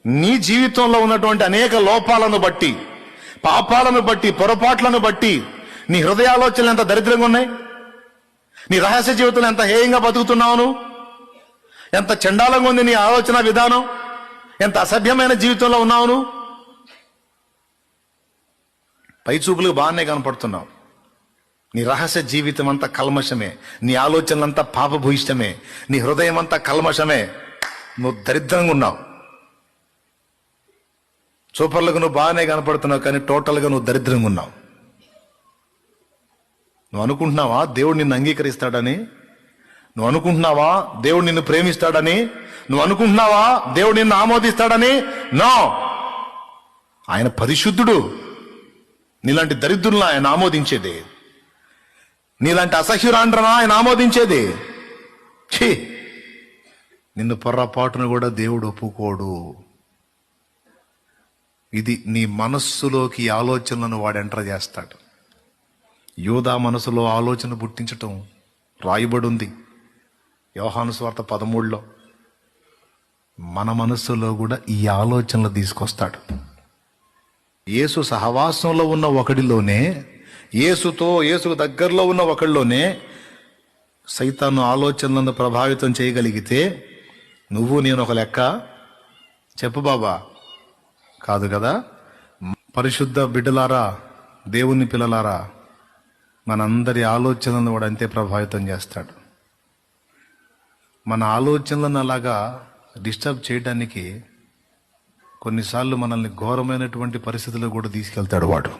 నీ జీవితంలో ఉన్నటువంటి అనేక లోపాలను బట్టి, పాపాలను బట్టి, పొరపాట్లను బట్టి నీ హృదయాలోచనలు ఎంత దరిద్రంగా ఉన్నాయి. నీ రహస్య జీవితంలో ఎంత హేయంగా బతుకుతున్నావు నువ్వు. ఎంత చండాలంగా ఉంది నీ ఆలోచన విధానం. ఎంత అసభ్యమైన జీవితంలో ఉన్నావు నువ్వు. పై చూపులకు బాగానే కనపడుతున్నావు. నీ రహస్య జీవితం అంతా కల్మషమే. నీ ఆలోచనలంతా పాపభూయిష్టమే. నీ హృదయం అంతా కల్మషమే. నువ్వు దరిద్రంగా ఉన్నావు. సూపర్లకు నువ్వు బాగానే కనపడుతున్నావు, కానీ టోటల్గా నువ్వు దరిద్రంగా ఉన్నావు. నువ్వు అనుకుంటున్నావా దేవుడు నిన్ను అంగీకరిస్తాడని? నువ్వు అనుకుంటున్నావా దేవుడు నిన్ను ప్రేమిస్తాడని? నువ్వు అనుకుంటున్నావా దేవుడు నిన్ను ఆమోదిస్తాడని? నో. ఆయన పరిశుద్ధుడు. నీలాంటి దరిద్రులను ఆయన ఆమోదించేది. నీలాంటి అసహ్యురాండ్రనా ఆయన ఆమోదించేది? ఛీ, నిన్ను పొర్రపాటును కూడా దేవుడు ఒప్పుకోడు. ఇది నీ మనస్సులోకి ఆలోచనలను వాడు ఎంటర్ చేస్తాడు. యూదా మనసులో ఆలోచన పుట్టించటం రాయబడి ఉంది యోహాను సువార్త 13లో. మన మనస్సులో కూడా ఈ ఆలోచనలు తీసుకొస్తాడు. యేసు సహవాసంలో ఉన్న ఒకడిలోనే, యేసుకు దగ్గరలో ఉన్న ఒకడిలోనే సైతాను ఆలోచనలను ప్రభావితం చేయగలిగితే నువ్వు నేను ఒక లెక్క? చెప్పు బాబా. కాదు కదా. పరిశుద్ధ బిడ్డలారా, దేవుని పిల్లలారా, మనందరి ఆలోచనలను వాడు అంతే ప్రభావితం చేస్తాడు. మన ఆలోచనలను అలాగా డిస్టర్బ్ చేయడానికి కొన్నిసార్లు మనల్ని ఘోరమైనటువంటి పరిస్థితుల్లో కూడా తీసుకెళ్తాడు వాడు.